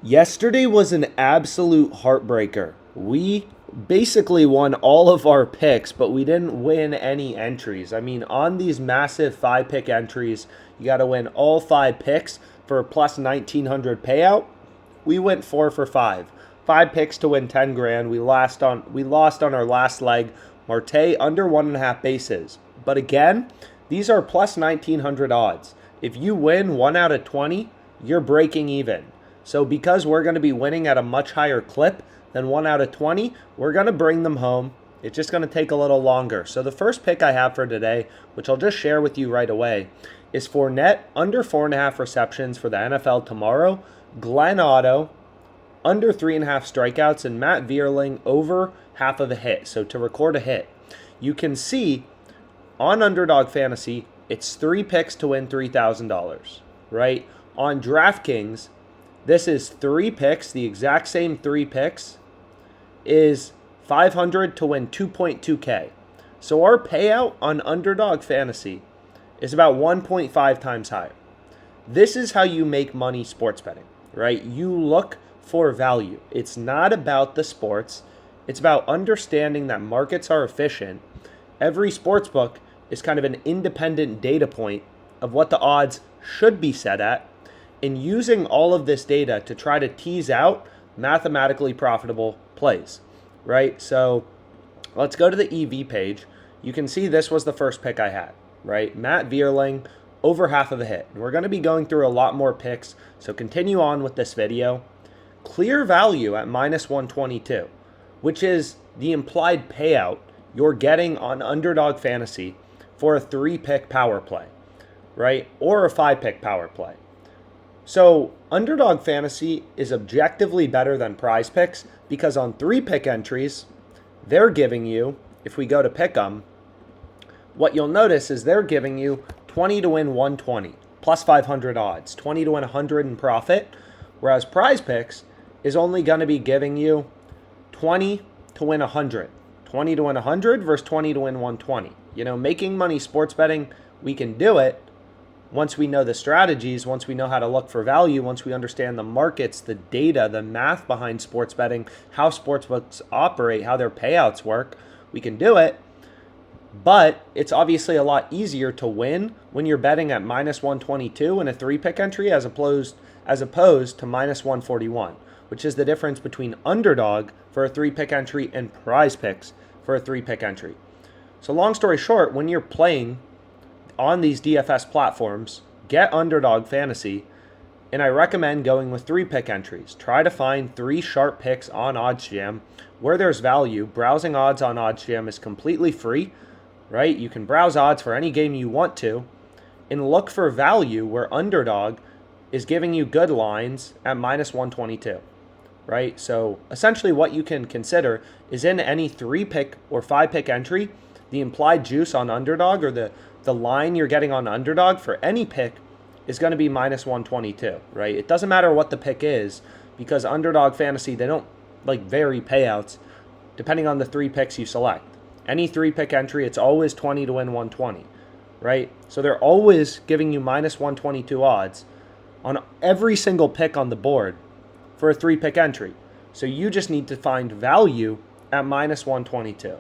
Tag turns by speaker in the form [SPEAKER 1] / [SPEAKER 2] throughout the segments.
[SPEAKER 1] Yesterday was an absolute heartbreaker. We basically won all of our picks, but we didn't win any entries. I mean, on these massive 5 pick entries, you got to win all 5 picks for a plus 1900 payout. We went 4 for 5. 5 picks to win 10 grand. We lost on our last leg. Marte under 1.5 bases. But again, these are plus 1900 odds. If you win 1 out of 20, you're breaking even. So because we're going to be winning at a much higher clip than 1 out of 20, we're going to bring them home. It's just going to take a little longer. So the first pick I have for today, which I'll just share with you right away, is Fournette under 4.5 receptions for the NFL tomorrow, Glenn Otto under 3.5 strikeouts, and Matt Vierling over half of a hit. So to record a hit, you can see on Underdog Fantasy, it's 3 picks to win $3,000, right? On DraftKings, this is 3 picks, the exact same 3 picks is 500 to win 2.2K. So our payout on Underdog Fantasy is about 1.5 times higher. This is how you make money sports betting, right? You look for value. It's not about the sports. It's about understanding that markets are efficient. Every sports book is kind of an independent data point of what the odds should be set at, and using all of this data to try to tease out mathematically profitable plays, right? So let's go to the EV page. You can see this was the first pick I had, right? Matt Vierling, over half of a hit. And we're going to be going through a lot more picks, so continue on with this video. Clear value at minus 122, which is the implied payout you're getting on Underdog Fantasy for a 3-pick power play, right? Or a 5-pick power play. So Underdog Fantasy is objectively better than prizepicks because on 3-pick entries, they're giving you, if we go to pick them, what you'll notice is they're giving you 20 to win 120, plus 500 odds, 20 to win 100 in profit, whereas prizepicks is only going to be giving you 20 to win 100. 20 to win 100 versus 20 to win 120. You know, making money sports betting, we can do it once we know the strategies, once we know how to look for value, once we understand the markets, the data, the math behind sports betting, how sportsbooks operate, how their payouts work. We can do it, but it's obviously a lot easier to win when you're betting at minus 122 in a 3-pick entry as opposed to minus 141, which is the difference between Underdog for a 3-pick entry and prizepicks for a 3-pick entry. So long story short, when you're playing on these DFS platforms, get Underdog Fantasy, and I recommend going with 3-pick entries. Try to find 3 sharp picks on OddsJam where there's value. Browsing odds on OddsJam is completely free, right? You can browse odds for any game you want to, and look for value where Underdog is giving you good lines at minus 122, right? So essentially what you can consider is in any 3-pick or 5-pick entry, the implied juice on Underdog or the line you're getting on Underdog for any pick is going to be minus 122, right? It doesn't matter what the pick is because Underdog Fantasy, they don't vary payouts depending on the 3 picks you select. Any 3-pick entry, it's always 20 to win 120, right? So they're always giving you minus 122 odds on every single pick on the board for a 3-pick entry. So you just need to find value at minus 122,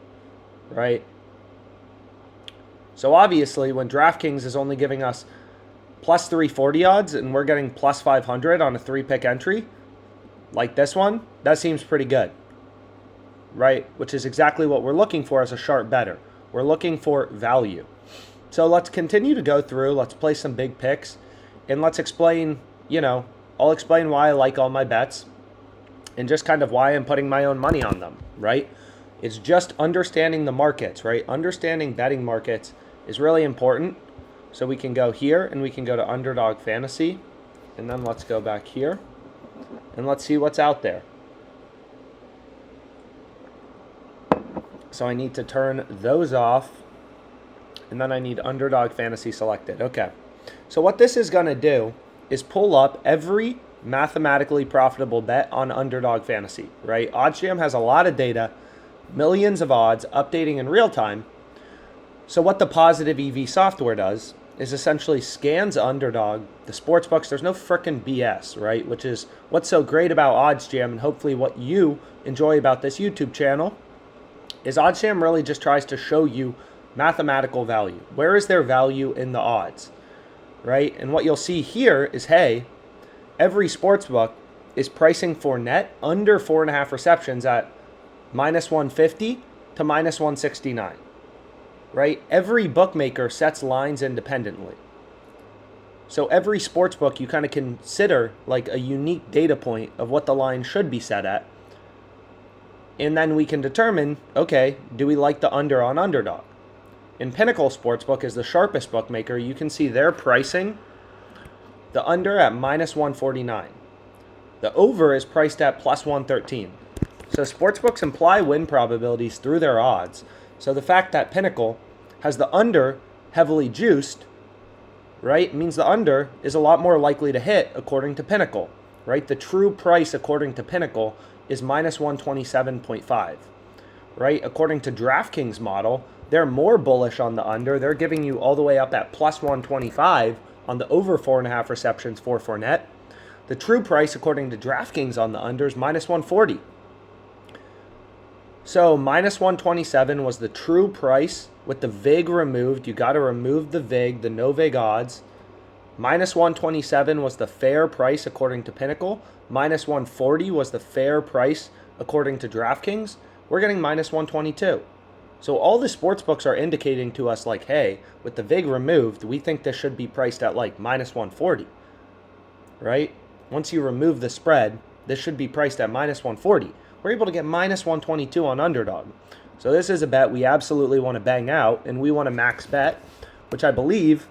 [SPEAKER 1] right? So obviously, when DraftKings is only giving us plus 340 odds and we're getting plus 500 on a 3-pick entry, like this one, that seems pretty good, right? Which is exactly what we're looking for as a sharp bettor. We're looking for value. So let's continue to go through. Let's play some big picks, and let's explain, I'll explain why I like all my bets and just kind of why I'm putting my own money on them, right? It's just understanding the markets, right? Understanding betting markets is really important. So we can go here and we can go to Underdog Fantasy, and then let's go back here and let's see what's out there. So I need to turn those off, and then I need Underdog Fantasy selected. Okay. So what this is going to do is pull up every mathematically profitable bet on Underdog Fantasy, right? OddsJam has a lot of data, millions of odds updating in real time. So what the Positive EV software does is essentially scans Underdog, the sports books. There's no frickin' BS, right? Which is what's so great about OddsJam, and hopefully what you enjoy about this YouTube channel, is OddsJam really just tries to show you mathematical value. Where is there value in the odds, right? And what you'll see here is, hey, every sportsbook is pricing Fournette under 4.5 receptions at minus 150 to minus 169, right? Every bookmaker sets lines independently. So every sportsbook you kind of consider like a unique data point of what the line should be set at. And then we can determine, okay, do we like the under on Underdog? In Pinnacle Sportsbook is the sharpest bookmaker. You can see their pricing, the under at minus 149. The over is priced at plus 113. So sportsbooks imply win probabilities through their odds. So the fact that Pinnacle has the under heavily juiced, right, means the under is a lot more likely to hit according to Pinnacle, right? The true price according to Pinnacle is minus 127.5, right? According to DraftKings model, they're more bullish on the under. They're giving you all the way up at plus 125 on the over 4.5 receptions for Fournette. The true price according to DraftKings on the under is minus 140. So minus 127 was the true price with the VIG removed. You got to remove the VIG, the no VIG odds. Minus 127 was the fair price according to Pinnacle. Minus 140 was the fair price according to DraftKings. We're getting minus 122. So all the sports books are indicating to us like, hey, with the VIG removed, we think this should be priced at like minus 140, right? Once you remove the spread, this should be priced at minus 140. We're able to get minus 122 on Underdog. So this is a bet we absolutely want to bang out, and we want to max bet, which I believe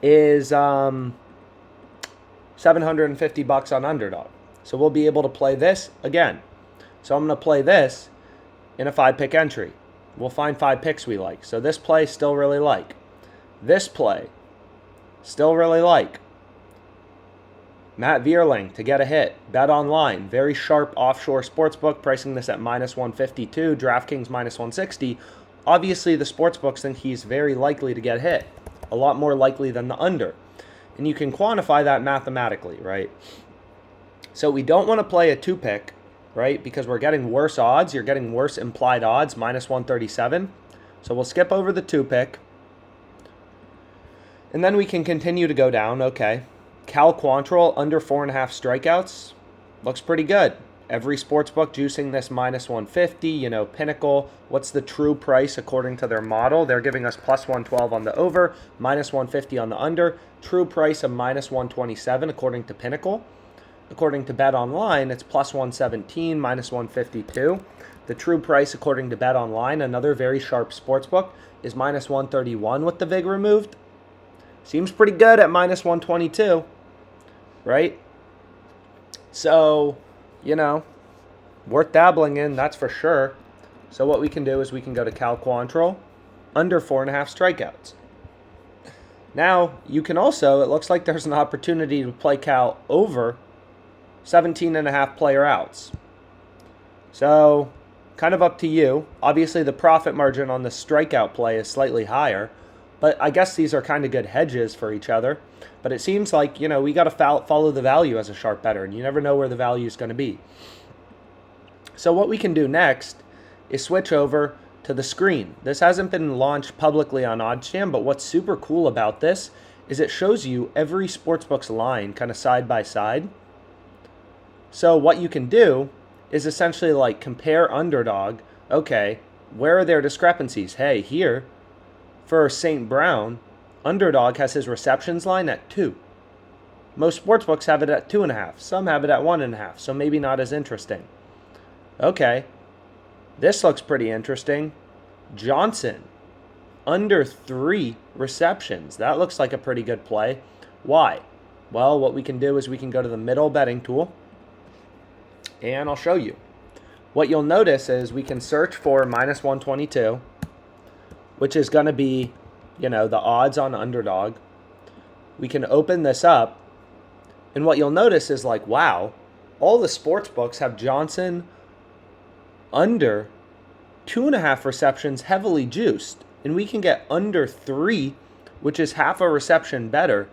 [SPEAKER 1] is $750 on Underdog. So we'll be able to play this again. So I'm going to play this in a 5-pick entry. We'll find 5 picks we like. So this play, still really like. This play, still really like. Matt Vierling to get a hit. Bet online. Very sharp offshore sportsbook, pricing this at minus 152. DraftKings minus 160. Obviously, the sportsbooks think he's very likely to get hit. A lot more likely than the under. And you can quantify that mathematically, right? So we don't want to play a 2-pick, right? Because we're getting worse odds. You're getting worse implied odds, minus 137. So we'll skip over the 2-pick. And then we can continue to go down. Okay. Cal Quantrill under 4.5 strikeouts. Looks pretty good. Every sportsbook juicing this minus 150. Pinnacle, what's the true price according to their model? They're giving us plus 112 on the over, minus 150 on the under. True price of minus 127 according to Pinnacle. According to Bet Online, it's plus 117, minus 152. The true price according to Bet Online, another very sharp sportsbook, is minus 131 with the VIG removed. Seems pretty good at minus 122, right? So, worth dabbling in, that's for sure. So what we can do is we can go to Cal Quantrill, under 4.5 strikeouts. Now, you can also, it looks like there's an opportunity to play Cal over 17.5 player outs. So, kind of up to you. Obviously, the profit margin on the strikeout play is slightly higher, but I guess these are kind of good hedges for each other. But it seems like, we got to follow the value as a sharp bettor, and you never know where the value is going to be. So what we can do next is switch over to the screen. This hasn't been launched publicly on OddsJam, but what's super cool about this is it shows you every sportsbook's line kind of side by side. So what you can do is essentially like compare Underdog. Okay, where are their discrepancies? Hey, here, for St. Brown, Underdog has his receptions line at 2. Most sportsbooks have it at 2.5. Some have it at 1.5, so maybe not as interesting. Okay, this looks pretty interesting. Johnson, under 3 receptions. That looks like a pretty good play. Why? Well, what we can do is we can go to the middle betting tool, and I'll show you. What you'll notice is we can search for minus 122, which is going to be, the odds on Underdog. We can open this up, and what you'll notice is like, wow, all the sports books have Johnson under 2.5 receptions heavily juiced, and we can get under 3 which is half a reception better.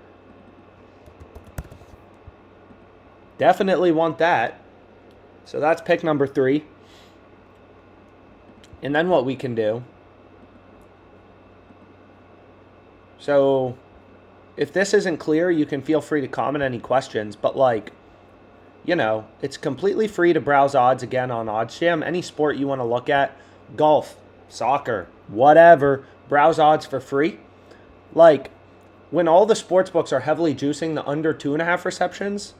[SPEAKER 1] Definitely want that. So that's pick number 3. And then what we can do. So if this isn't clear, you can feel free to comment any questions. But it's completely free to browse odds again on OddsJam. Any sport you want to look at, golf, soccer, whatever, browse odds for free. When all the sports books are heavily juicing the under 2.5 receptions,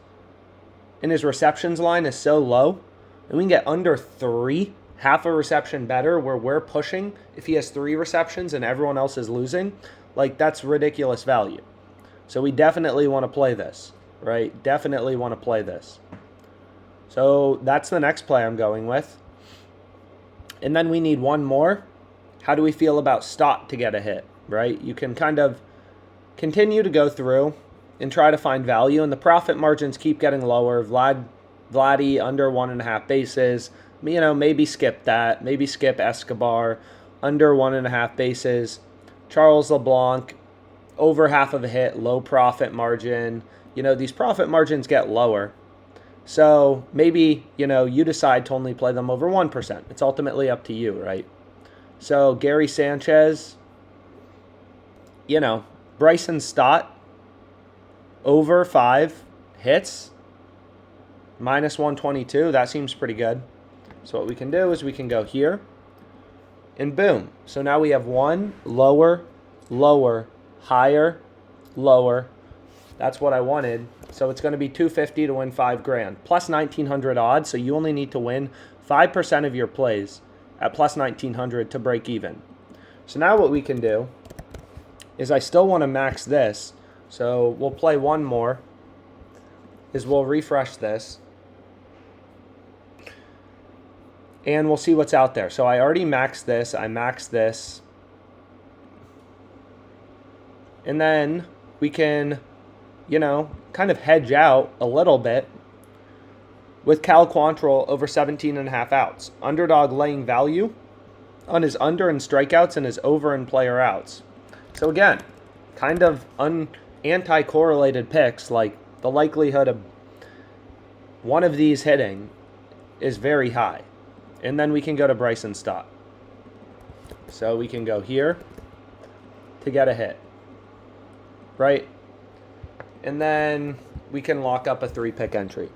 [SPEAKER 1] and his receptions line is so low, and we can get under 3, half a reception better, where we're pushing if he has 3 receptions and everyone else is losing, that's ridiculous value. So we definitely want to play this, right? Definitely want to play this. So that's the next play I'm going with. And then we need one more. How do we feel about Stott to get a hit, right? You can kind of continue to go through and try to find value, and the profit margins keep getting lower. Vladdy under 1.5 bases. Maybe skip that. Maybe skip Escobar under 1.5 bases. Charles LeBlanc over half of a hit, low profit margin. These profit margins get lower. So maybe, you decide to only play them over 1%. It's ultimately up to you, right? So Gary Sanchez, Bryson Stott, over 5 hits, minus 122. That seems pretty good. So what we can do is we can go here, and boom. So now we have 1, lower, lower, higher, lower. That's what I wanted. So it's going to be $250 to win $5,000, plus 1,900 odds. So you only need to win 5% of your plays at plus 1,900 to break even. So now what we can do is, I still want to max this. So we'll play one more, is we'll refresh this, and we'll see what's out there. So I already maxed this. I maxed this. And then we can, kind of hedge out a little bit with Cal Quantrill over 17.5 outs. Underdog laying value on his under in strikeouts and his over in player outs. So again, kind of anti-correlated picks, the likelihood of one of these hitting is very high. And then we can go to Bryson Stott. So we can go here to get a hit, right? And then we can lock up a 3-pick entry.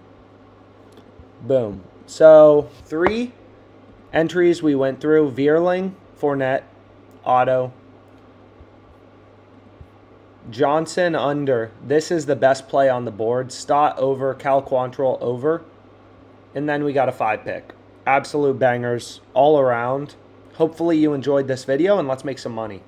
[SPEAKER 1] Boom. So 3 entries we went through: Vierling, Fournette, Otto, Johnson under. This is the best play on the board. Stott over, Cal Quantrill over. And then we got a 5-pick. Absolute bangers all around. Hopefully you enjoyed this video, and let's make some money.